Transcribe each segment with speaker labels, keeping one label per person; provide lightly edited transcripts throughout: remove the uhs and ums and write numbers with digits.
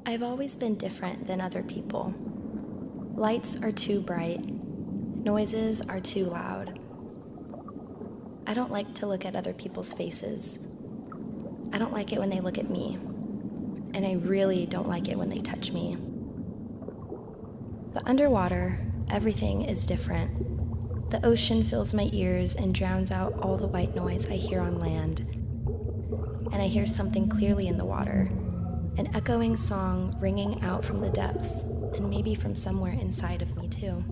Speaker 1: I've always been different than other people. Lights are too bright. Noises are too loud. I don't like to look at other people's faces. I don't like it when they look at me. And I really don't like it when they touch me. But underwater, everything is different. The ocean fills my ears and drowns out all the white noise I hear on land. And I hear something clearly in the water, an echoing song ringing out from the depths, and maybe from somewhere inside of me too.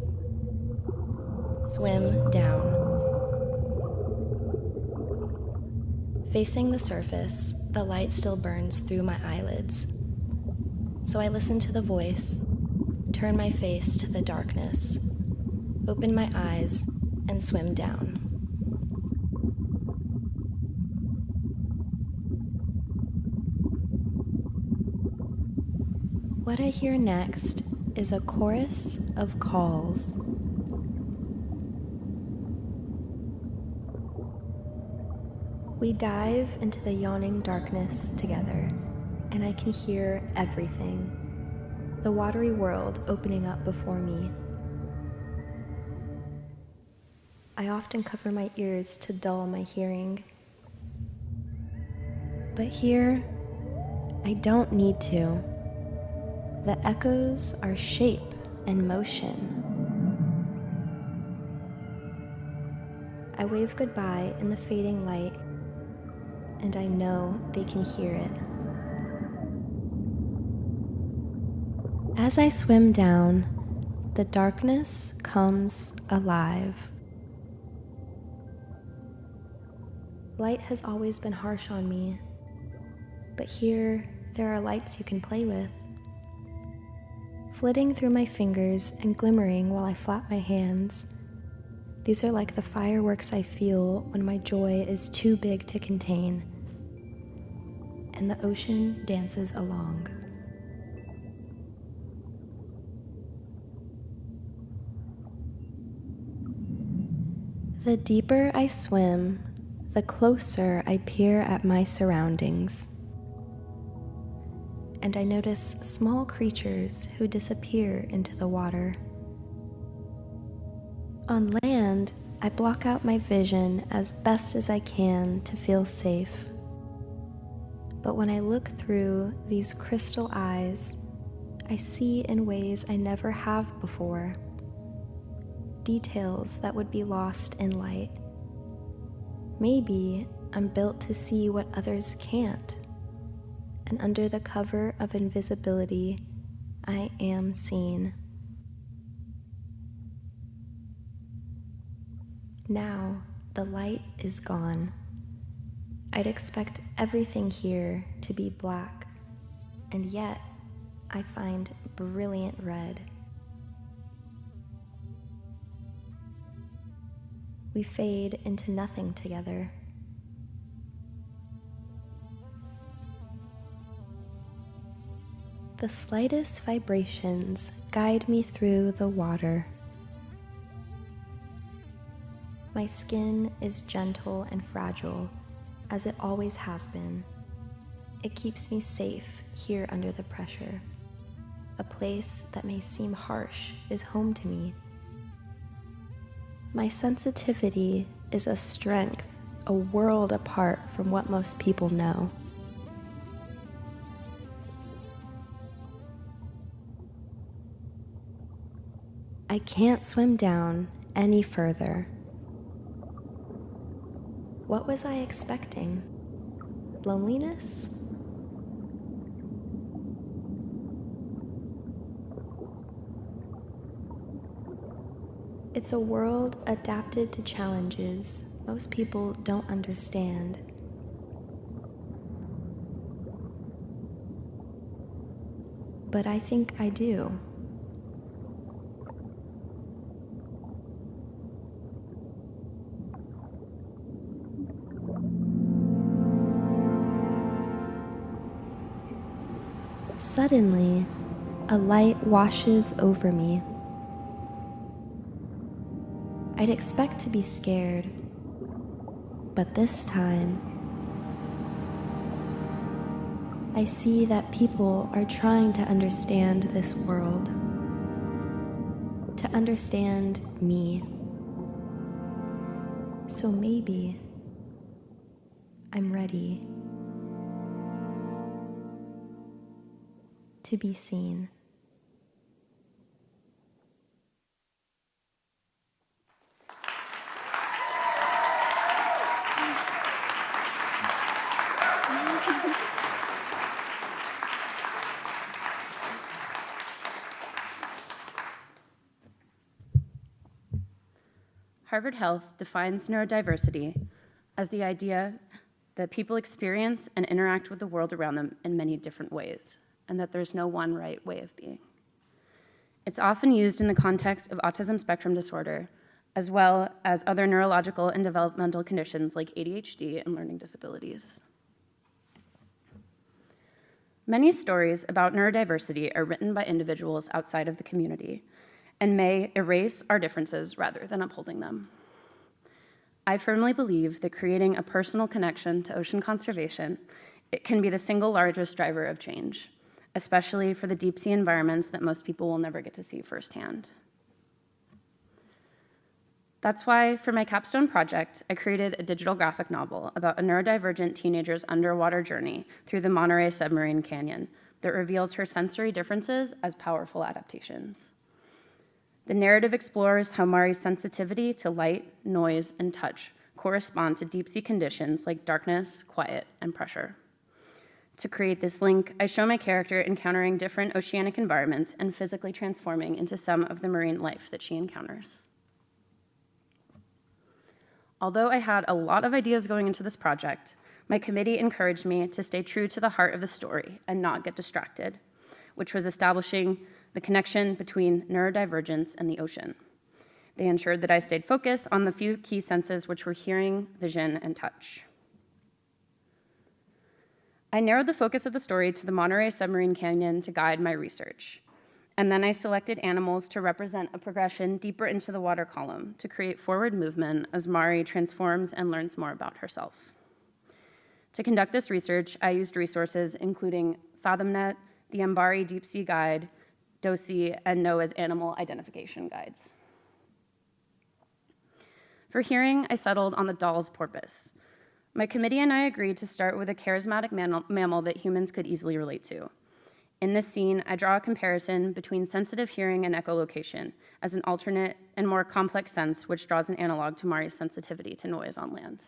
Speaker 1: Swim down. Facing the surface, the light still burns through my eyelids. So I listen to the voice, turn my face to the darkness, open my eyes, and swim down. What I hear next is a chorus of calls. We dive into the yawning darkness together, and I can hear everything, the watery world opening up before me. I often cover my ears to dull my hearing. But here, I don't need to. The echoes are shape and motion. I wave goodbye in the fading light, and I know they can hear it. As I swim down, the darkness comes alive. Light has always been harsh on me, but here there are lights you can play with. Flitting through my fingers and glimmering while I flap my hands. These are like the fireworks I feel when my joy is too big to contain, and the ocean dances along. The deeper I swim, the closer I peer at my surroundings. And I notice small creatures who disappear into the water. On land, I block out my vision as best as I can to feel safe. But when I look through these crystal eyes, I see in ways I never have before. Details that would be lost in light. Maybe I'm built to see what others can't. And under the cover of invisibility, I am seen. Now, the light is gone. I'd expect everything here to be black, and yet I find brilliant red. We fade into nothing together. The slightest vibrations guide me through the water. My skin is gentle and fragile, as it always has been. It keeps me safe here under the pressure. A place that may seem harsh is home to me. My sensitivity is a strength, a world apart from what most people know. I can't swim down any further. What was I expecting? Loneliness? It's a world adapted to challenges most people don't understand. But I think I do. Suddenly, a light washes over me. I'd expect to be scared, but this time, I see that people are trying to understand this world, to understand me. So maybe I'm ready to be seen.
Speaker 2: Harvard Health defines neurodiversity as the idea that people experience and interact with the world around them in many different ways, and that there's no one right way of being. It's often used in the context of autism spectrum disorder, as well as other neurological and developmental conditions like ADHD and learning disabilities. Many stories about neurodiversity are written by individuals outside of the community and may erase our differences rather than upholding them. I firmly believe that creating a personal connection to ocean conservation, it can be the single largest driver of change, especially for the deep sea environments that most people will never get to see firsthand. That's why, for my capstone project, I created a digital graphic novel about a neurodivergent teenager's underwater journey through the Monterey submarine canyon that reveals her sensory differences as powerful adaptations. The narrative explores how Mari's sensitivity to light, noise, and touch correspond to deep-sea conditions like darkness, quiet, and pressure. To create this link, I show my character encountering different oceanic environments and physically transforming into some of the marine life that she encounters. Although I had a lot of ideas going into this project, my committee encouraged me to stay true to the heart of the story and not get distracted, which was establishing the connection between neurodivergence and the ocean. They ensured that I stayed focused on the few key senses, which were hearing, vision, and touch. I narrowed the focus of the story to the Monterey submarine canyon to guide my research. And then I selected animals to represent a progression deeper into the water column to create forward movement as Mari transforms and learns more about herself. To conduct this research, I used resources including FathomNet, the MBARI Deep Sea Guide, DOSI, and NOAA's Animal Identification Guides. For hearing, I settled on the Dall's porpoise. My committee and I agreed to start with a charismatic mammal that humans could easily relate to. In this scene, I draw a comparison between sensitive hearing and echolocation as an alternate and more complex sense, which draws an analog to Mari's sensitivity to noise on land.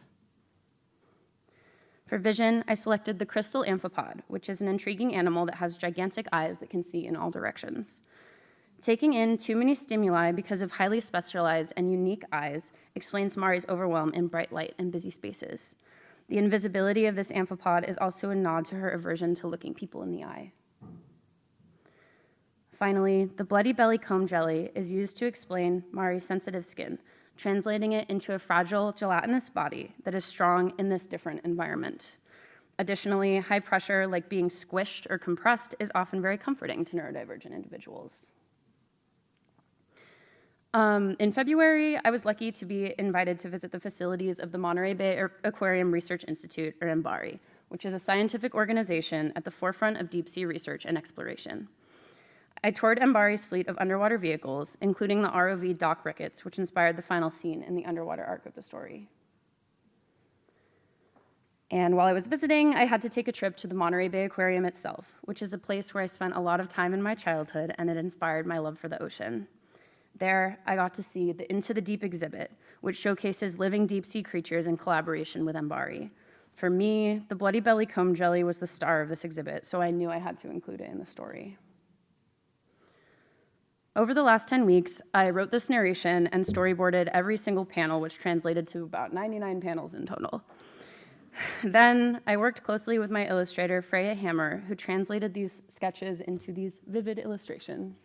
Speaker 2: For vision, I selected the crystal amphipod, which is an intriguing animal that has gigantic eyes that can see in all directions. Taking in too many stimuli because of highly specialized and unique eyes explains Mari's overwhelm in bright light and busy spaces. The invisibility of this amphipod is also a nod to her aversion to looking people in the eye. Finally, the bloody belly comb jelly is used to explain Mari's sensitive skin, translating it into a fragile, gelatinous body that is strong in this different environment. Additionally, high pressure, like being squished or compressed, is often very comforting to neurodivergent individuals. In February, I was lucky to be invited to visit the facilities of the Monterey Bay Aquarium Research Institute, or MBARI, which is a scientific organization at the forefront of deep sea research and exploration. I toured MBARI's fleet of underwater vehicles, including the ROV Dock Ricketts, which inspired the final scene in the underwater arc of the story. And while I was visiting, I had to take a trip to the Monterey Bay Aquarium itself, which is a place where I spent a lot of time in my childhood, and it inspired my love for the ocean. There, I got to see the Into the Deep exhibit, which showcases living deep-sea creatures in collaboration with MBARI. For me, the bloody belly comb jelly was the star of this exhibit, so I knew I had to include it in the story. Over the last 10 weeks, I wrote this narration and storyboarded every single panel, which translated to about 99 panels in total. Then I worked closely with my illustrator, Freya Hammer, who translated these sketches into these vivid illustrations.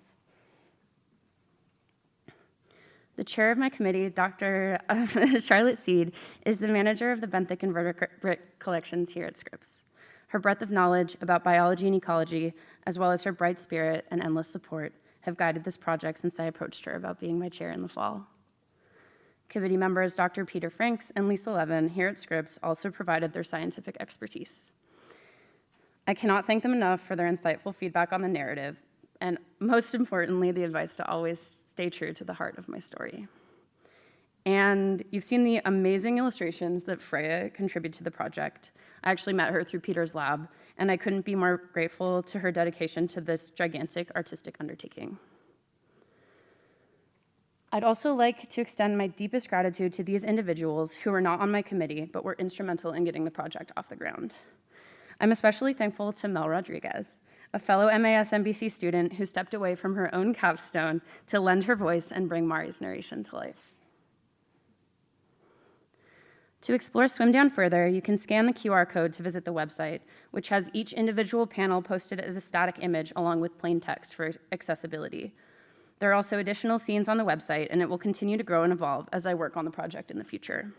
Speaker 2: The chair of my committee, Dr. Charlotte Seed, is the manager of the benthic and vertebrate collections here at Scripps. Her breadth of knowledge about biology and ecology, as well as her bright spirit and endless support, have guided this project since I approached her about being my chair in the fall. Committee members Dr. Peter Franks and Lisa Levin here at Scripps also provided their scientific expertise. I cannot thank them enough for their insightful feedback on the narrative, and most importantly, the advice to always stay true to the heart of my story. And you've seen the amazing illustrations that Freya contributed to the project. I actually met her through Peter's lab, and I couldn't be more grateful to her dedication to this gigantic artistic undertaking. I'd also like to extend my deepest gratitude to these individuals who were not on my committee, but were instrumental in getting the project off the ground. I'm especially thankful to Mel Rodriguez, a fellow MAS-MBC student who stepped away from her own capstone to lend her voice and bring Mari's narration to life. To explore Swim Down further, you can scan the QR code to visit the website, which has each individual panel posted as a static image along with plain text for accessibility. There are also additional scenes on the website, and it will continue to grow and evolve as I work on the project in the future.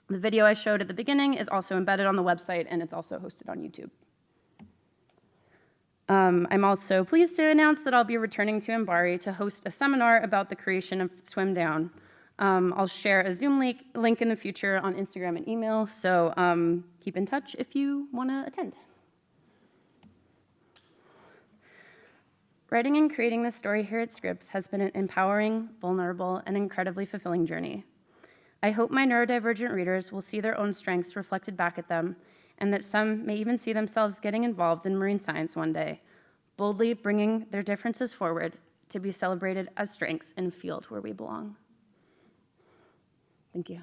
Speaker 2: The video I showed at the beginning is also embedded on the website, and it's also hosted on YouTube. I'm also pleased to announce that I'll be returning to Mbari to host a seminar about the creation of Swim Down. I'll share a Zoom link in the future on Instagram and email, so keep in touch if you want to attend. Writing and creating this story here at Scripps has been an empowering, vulnerable, and incredibly fulfilling journey. I hope my neurodivergent readers will see their own strengths reflected back at them, and that some may even see themselves getting involved in marine science one day, boldly bringing their differences forward to be celebrated as strengths in a field where we belong. Thank you.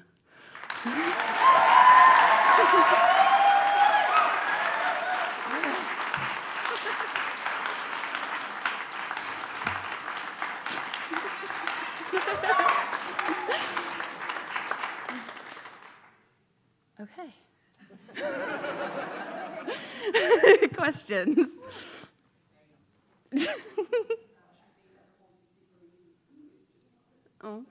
Speaker 2: Okay. Questions? Oh.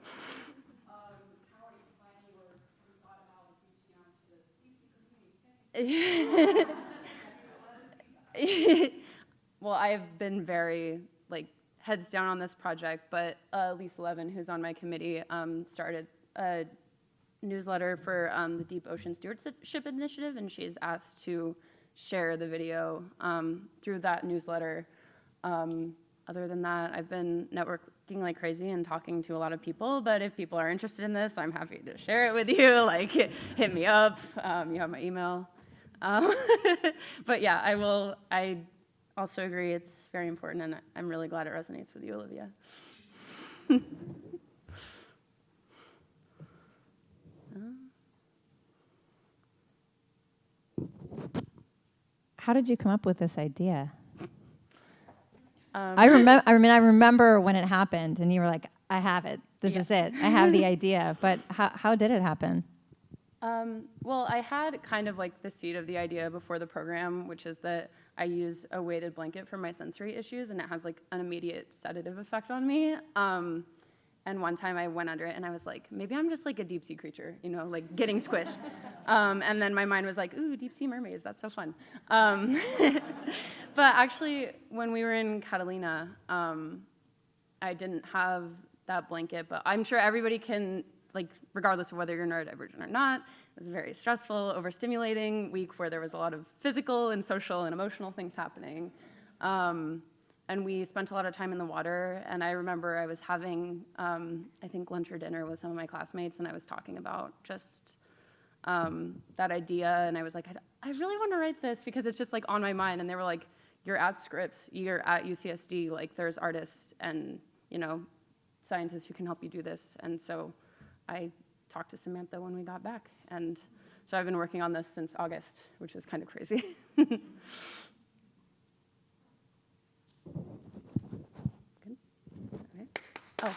Speaker 2: Well, I've been very heads down on this project, but Lisa Levin, who's on my committee, started a newsletter for the Deep Ocean Stewardship Initiative, and she's asked to share the video through that newsletter. Other than that, I've been networking like crazy and talking to a lot of people, but if people are interested in this, I'm happy to share it with you. Hit me up. You have my email. But yeah, I also agree it's very important, and I'm really glad it resonates with you, Olivia.
Speaker 3: How did you come up with this idea? I remember when it happened, and you were like, "I have it. This is it. I have the idea." But how did it happen?
Speaker 2: Well, I had kind of the seed of the idea before the program, which is that I use a weighted blanket for my sensory issues, and it has an immediate sedative effect on me. And one time I went under it, and I was like, maybe I'm just a deep sea creature, getting squished. And then my mind was like, ooh, deep sea mermaids, that's so fun. But actually, when we were in Catalina, I didn't have that blanket, but I'm sure everybody can, regardless of whether you're neurodivergent or not, it was a very stressful, overstimulating week where there was a lot of physical and social and emotional things happening. And we spent a lot of time in the water, and I remember I was having, I think, lunch or dinner with some of my classmates, and I was talking about just that idea, and I was like, I really want to write this because it's just on my mind, and they were like, you're at Scripps, you're at UCSD, there's artists and, scientists who can help you do this, and so I talked to Samantha when we got back, and so I've been working on this since August, which is kind of crazy. Good. Okay. Oh.